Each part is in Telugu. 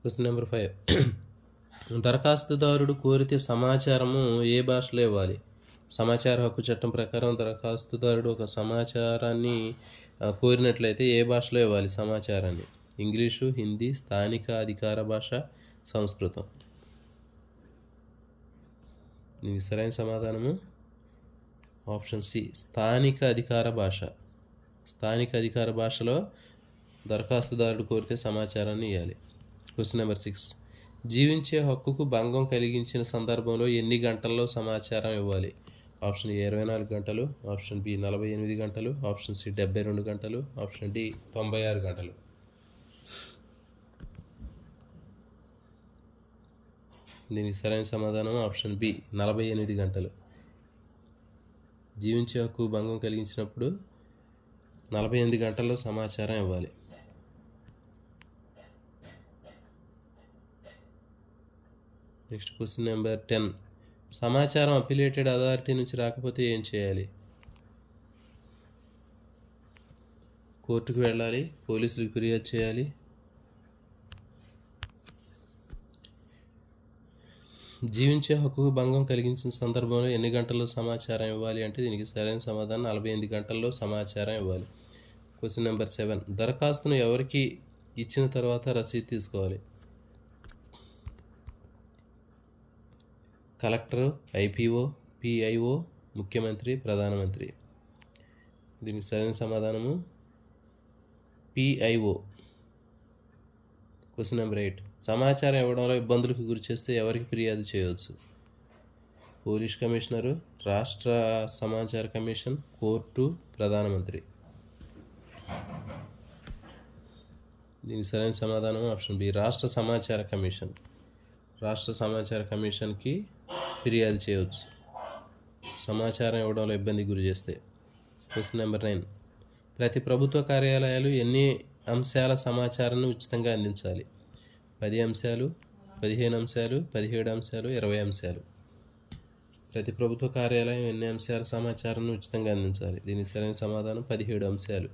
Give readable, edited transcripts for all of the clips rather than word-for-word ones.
Question number 5. దరఖాస్తుదారుడు కోరితే సమాచారము ఏ భాషలో ఇవ్వాలి? సమాచార హక్కు చట్టం ప్రకారం దరఖాస్తుదారుడు ఒక సమాచారాన్ని కోరినట్లయితే ఏ భాషలో ఇవ్వాలి సమాచారాన్ని? ఇంగ్లీషు, హిందీ, స్థానిక అధికార భాష, సంస్కృతం. దీనికి సరైన సమాధానము ఆప్షన్ సి, స్థానిక అధికార భాష. స్థానిక అధికార భాషలో దరఖాస్తుదారుడు కోరితే సమాచారాన్ని ఇవ్వాలి. Question number 6. జీవించే హక్కుకు భంగం కలిగించిన సందర్భంలో ఎన్ని గంటల్లో సమాచారం ఇవ్వాలి? ఆప్షన్ ఏ 24 గంటలు, ఆప్షన్ బి 48 గంటలు, ఆప్షన్ సి 72 గంటలు, ఆప్షన్ డి 96 గంటలు. దీనికి సరైన సమాధానం ఆప్షన్ బి 48 గంటలు. జీవించే హక్కు భంగం కలిగించినప్పుడు 48 గంటల్లో సమాచారం ఇవ్వాలి. Next question number 10. సమాచారం అఫిలియేటెడ్ అథారిటీ నుంచి రాకపోతే ఏం చేయాలి? కోర్టుకు వెళ్ళాలి, పోలీసులకు ఫిర్యాదు చేయాలి, జీవించే హక్కుకు భంగం కలిగించిన సందర్భంలో ఎన్ని గంటల్లో సమాచారం ఇవ్వాలి అంటే దీనికి సరైన సమాధానం 48 గంటల్లో సమాచారం ఇవ్వాలి. Question number 7. దరఖాస్తును ఎవరికి ఇచ్చిన తర్వాత రసీదు తీసుకోవాలి? కలెక్టరు, ఐపీఓ, పిఐఓ, ముఖ్యమంత్రి, ప్రధానమంత్రి. దీనికి సరైన సమాధానము పిఐఓ. Question number 8. సమాచారం ఇవ్వడంలో ఇబ్బందులకు గురి చేస్తే ఎవరికి ఫిర్యాదు చేయవచ్చు? పోలీస్ కమిషనరు, రాష్ట్ర సమాచార కమిషన్, కోర్టు, ప్రధానమంత్రి. దీనికి సరైన సమాధానం ఆప్షన్ బి, రాష్ట్ర సమాచార కమిషన్. రాష్ట్ర సమాచార కమిషన్కి ఫిర్యాదు చేయవచ్చు సమాచారం ఇవ్వడంలో ఇబ్బందికి గురి చేస్తే. Question number 9. ప్రతి ప్రభుత్వ కార్యాలయాలు ఎన్ని అంశాల సమాచారాన్ని ఉచితంగా అందించాలి? 10 అంశాలు, 15 అంశాలు, 17 అంశాలు, 20 అంశాలు. ప్రతి ప్రభుత్వ కార్యాలయం ఎన్ని అంశాల సమాచారాన్ని ఉచితంగా అందించాలి? దీనికి సరైన సమాధానం 17 అంశాలు.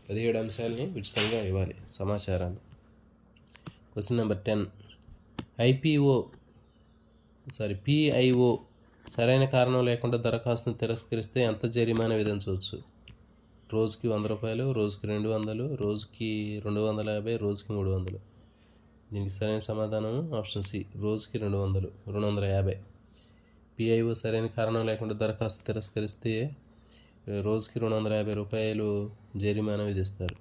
17 అంశాలని ఉచితంగా ఇవ్వాలి సమాచారాన్ని. Question number 10. పిఐఓ సరైన కారణం లేకుండా దరఖాస్తును తిరస్కరిస్తే ఎంత జరిమానా విధించవచ్చు? రోజుకి 100 రూపాయలు, రోజుకి 200, రోజుకి 250, రోజుకి 300. దీనికి సరైన సమాధానం ఆప్షన్ సి, రోజుకి 200, 250. పిఐఓ సరైన కారణం లేకుండా దరఖాస్తు తిరస్కరిస్తే రోజుకి 250 రూపాయలు జరిమానా విధిస్తారు.